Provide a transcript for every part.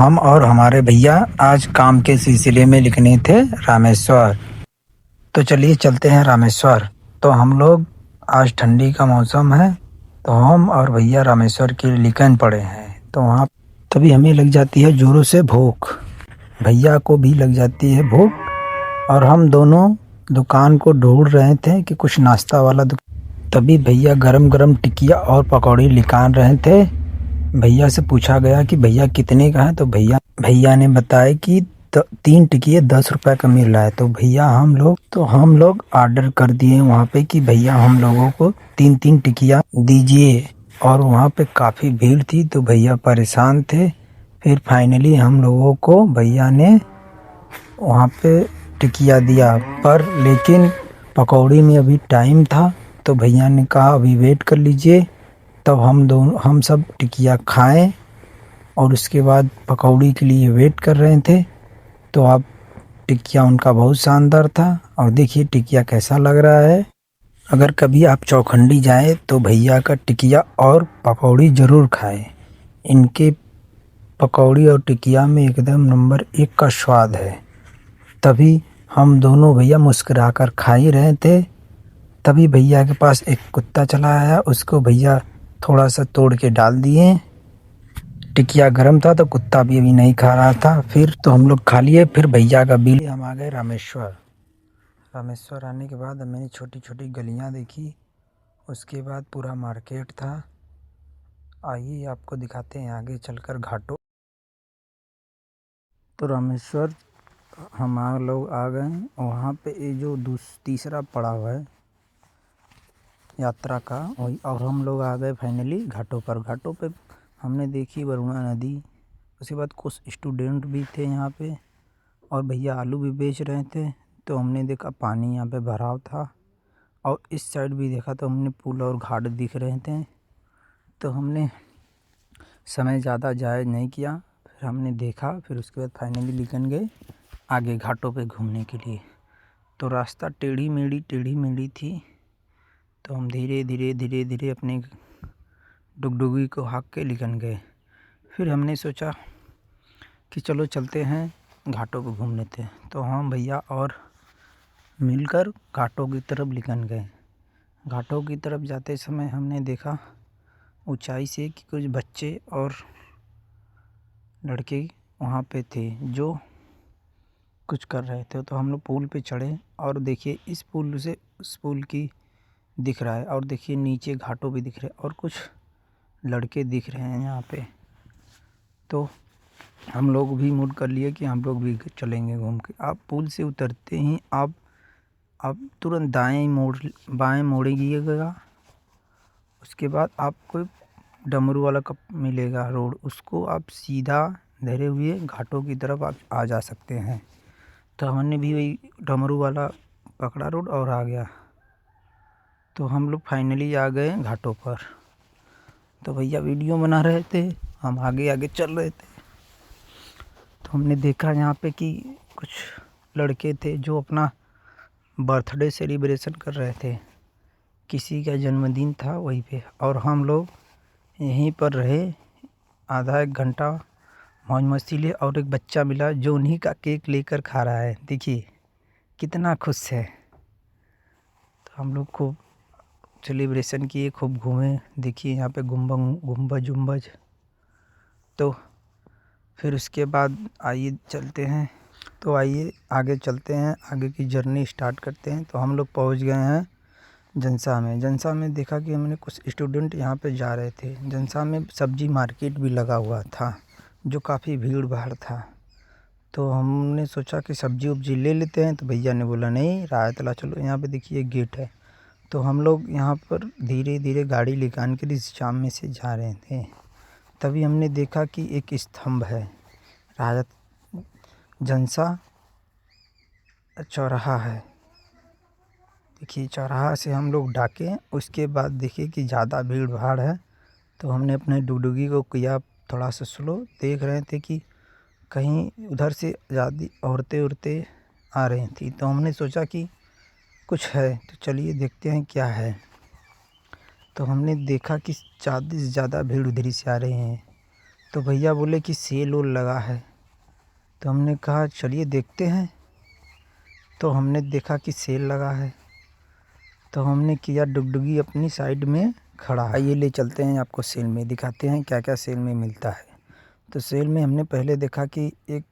हम और हमारे भैया आज काम के सिलसिले में लिखने थे रामेश्वर। तो चलिए चलते हैं रामेश्वर। तो हम लोग आज ठंडी का मौसम है, तो हम और भैया रामेश्वर के लिए निकल पड़े हैं। तो वहाँ तभी हमें लग जाती है जोरों से भूख, भैया को भी लग जाती है भूख, और हम दोनों दुकान को ढूंढ रहे थे कि कुछ नाश्ता वाला तभी भैया गरम गरम टिकिया और पकौड़ी निकाल रहे थे। भैया से पूछा गया कि भैया कितने का है, तो भैया ने बताया कि 3 टिकिए 10 रुपए का मिल रहा है। तो भैया हम लोग ऑर्डर कर दिए वहाँ पे कि भैया हम लोगों को 3-3 टिकिया दीजिए। और वहाँ पे काफ़ी भीड़ थी तो भैया परेशान थे। फिर फाइनली हम लोगों को भैया ने वहाँ पे टिकिया दिया, पर लेकिन पकौड़ी में अभी टाइम था तो भैया ने कहा अभी वेट कर लीजिए। तब हम सब टिकिया खाएं और उसके बाद पकौड़ी के लिए वेट कर रहे थे। तो आप टिकिया उनका बहुत शानदार था, और देखिए टिकिया कैसा लग रहा है। अगर कभी आप चौखंडी जाएं तो भैया का टिकिया और पकौड़ी ज़रूर खाएं। इनके पकौड़ी और टिकिया में एकदम नंबर 1 का स्वाद है। तभी हम दोनों भैया मुस्कुराकर खा ही रहे थे, तभी भैया के पास एक कुत्ता चला आया। उसको भैया थोड़ा सा तोड़ के डाल दिए। टिकिया गरम था तो कुत्ता भी अभी नहीं खा रहा था। फिर तो हम लोग खा लिए। फिर भैया का बिल हम आ गए रामेश्वर। रामेश्वर आने के बाद मैंने छोटी छोटी गलियां देखी, उसके बाद पूरा मार्केट था। आइए आपको दिखाते हैं आगे चलकर घाटों। तो रामेश्वर हम लोग आ गए। वहाँ पे ये जो तीसरा पड़ाव है यात्रा का, वही, और हम लोग आ गए फाइनली घाटों पर। घाटों पे हमने देखी वरुणा नदी। उसके बाद कुछ स्टूडेंट भी थे यहाँ पे, और भैया आलू भी बेच रहे थे। तो हमने देखा पानी यहाँ पे भराव था, और इस साइड भी देखा तो हमने पुल और घाट दिख रहे थे। तो हमने समय ज़्यादा जाया नहीं किया, फिर हमने देखा। फिर उसके बाद फाइनली निकल गए आगे घाटों पे घूमने के लिए। तो रास्ता टेढ़ी मेढ़ी थी, तो हम धीरे धीरे अपने डुगडुगी को हाँक के निकल गए। फिर हमने सोचा कि चलो चलते हैं घाटों को घूम लेते हैं। तो हम भैया और मिलकर घाटों की तरफ निकल गए। घाटों की तरफ जाते समय हमने देखा ऊंचाई से कि कुछ बच्चे और लड़के वहाँ पे थे जो कुछ कर रहे थे। तो हम लोग पुल पे चढ़े, और देखिए इस पुल से उस पुल की दिख रहा है, और देखिए नीचे घाटों भी दिख रहे हैं, और कुछ लड़के दिख रहे हैं यहाँ पे। तो हम लोग भी मूड कर लिए कि हम लोग भी चलेंगे घूम के। आप पुल से उतरते ही आप तुरंत बाएं मोड़िएगा। उसके बाद आपको डमरू वाला कप मिलेगा रोड, उसको आप सीधा धरे हुए घाटों की तरफ आप आ जा सकते हैं। तो हमने भी वही डमरू वाला पकड़ा रोड और आ गया। तो हम लोग फाइनली आ गए घाटों पर। तो भैया वीडियो बना रहे थे, हम आगे आगे चल रहे थे। तो हमने देखा यहाँ पे कि कुछ लड़के थे जो अपना बर्थडे सेलिब्रेशन कर रहे थे, किसी का जन्मदिन था वहीं पे। और हम लोग यहीं पर रहे आधा एक घंटा मौज मस्ती लिए, और एक बच्चा मिला जो उन्हीं का केक लेकर खा रहा है। देखिए कितना खुश है। तो हम लोग खूब सेलिब्रेशन किए, खूब घूमे। देखिए यहाँ पे गुम्बज। तो फिर उसके बाद आइए चलते हैं। तो आइए आगे चलते हैं, आगे की जर्नी स्टार्ट करते हैं। तो हम लोग पहुँच गए हैं जनसा में। जनसा में देखा कि हमने कुछ स्टूडेंट यहाँ पे जा रहे थे। जनसा में सब्जी मार्केट भी लगा हुआ था, जो काफ़ी भीड़ भाड़ था। तो हमने सोचा कि सब्जी उब्जी ले लेते हैं। तो भैया ने बोला नहीं, रायतला चलो, यहाँ पे देखिए गेट है। तो हम लोग यहाँ पर धीरे धीरे गाड़ी निकाल कर इस जाम में से जा रहे थे। तभी हमने देखा कि एक स्तंभ है, राजत जनसा चौराहा है। देखिए चौराहा से हम लोग डाके। उसके बाद देखिए कि ज़्यादा भीड़ भाड़ है, तो हमने अपने डुगडुगी को किया थोड़ा सा स्लो। देख रहे थे कि कहीं उधर से ज़्यादा औरतें आ रही थी। तो हमने सोचा कि कुछ है, तो चलिए देखते हैं क्या है। तो हमने देखा कि ज़्यादा से ज़्यादा भीड़ उधर से आ रहे हैं। तो भैया बोले कि सेल ओल लगा है। तो हमने कहा चलिए देखते हैं। तो हमने देखा कि सेल लगा है, तो हमने किया डुगडुगी अपनी साइड में खड़ा। आइए ले चलते हैं, आपको सेल में दिखाते हैं क्या क्या सेल में मिलता है। तो सेल में हमने पहले देखा कि एक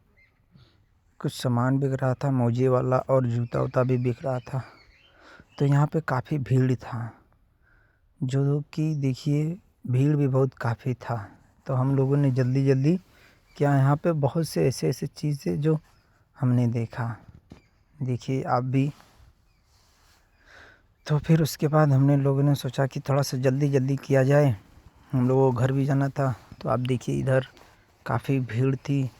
कुछ सामान बिक रहा था, मोजे वाला, और जूता वूता भी बिक रहा था। तो यहाँ पे काफ़ी भीड़ था, जो कि देखिए भीड़ भी बहुत काफ़ी था। तो हम लोगों ने जल्दी जल्दी क्या, यहाँ पे बहुत से ऐसे ऐसे चीज़ें जो हमने देखा, देखिए आप भी। तो फिर उसके बाद हमने लोगों ने सोचा कि थोड़ा सा जल्दी जल्दी किया जाए, हम लोगों को घर भी जाना था। तो आप देखिए इधर काफ़ी भीड़ थी,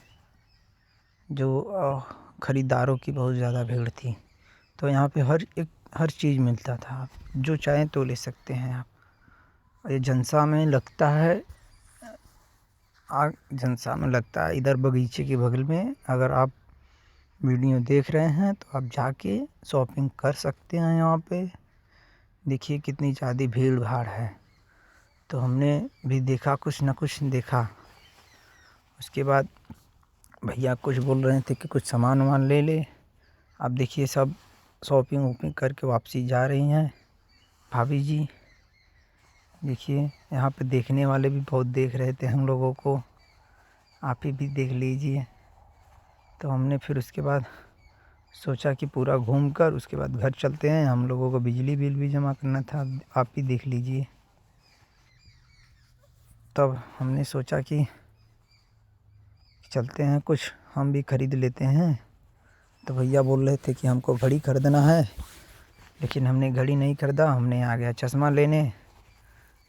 जो ख़रीदारों की बहुत ज़्यादा भीड़ थी। तो यहाँ पे हर चीज़ मिलता था, आप जो चाहें तो ले सकते हैं आप। ये झंसा में लगता है, झंसा में लगता है इधर बगीचे के बगल में। अगर आप वीडियो देख रहे हैं तो आप जाके शॉपिंग कर सकते हैं। यहाँ पे देखिए कितनी ज़्यादा भीड़ भाड़ है। तो हमने भी देखा, कुछ ना कुछ देखा। उसके बाद भैया कुछ बोल रहे थे कि कुछ सामान वामान ले ले। आप देखिए सब शॉपिंग वॉपिंग करके वापसी जा रही हैं भाभी जी। देखिए यहाँ पे देखने वाले भी बहुत देख रहे थे हम लोगों को, आप ही भी देख लीजिए। तो हमने फिर उसके बाद सोचा कि पूरा घूम कर उसके बाद घर चलते हैं, हम लोगों को बिजली बिल भी जमा करना था, आप ही देख लीजिए। तब हमने सोचा कि चलते हैं, कुछ हम भी ख़रीद लेते हैं। तो भैया बोल रहे थे कि हमको घड़ी ख़रीदना है, लेकिन हमने घड़ी नहीं ख़रीदा, हमने आ गया चश्मा लेने।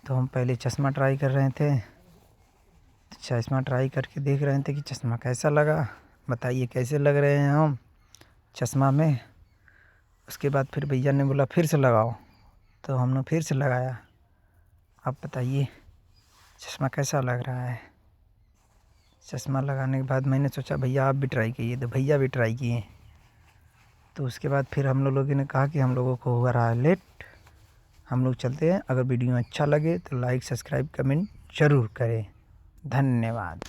तो हम पहले चश्मा ट्राई कर रहे थे, तो चश्मा ट्राई करके देख रहे थे कि चश्मा कैसा लगा, बताइए कैसे लग रहे हैं हम चश्मा में। उसके बाद फिर भैया ने बोला फिर से लगाओ, तो हमने फिर से लगाया। आप बताइए चश्मा कैसा लग रहा है। चश्मा लगाने के बाद मैंने सोचा भैया आप भी ट्राई कीजिए, तो भैया भी ट्राई किए। तो उसके बाद फिर हम लोगों ने कहा कि हम लोगों को हो रहा है लेट, हम लोग चलते हैं। अगर वीडियो अच्छा लगे तो लाइक सब्सक्राइब कमेंट ज़रूर करें। धन्यवाद।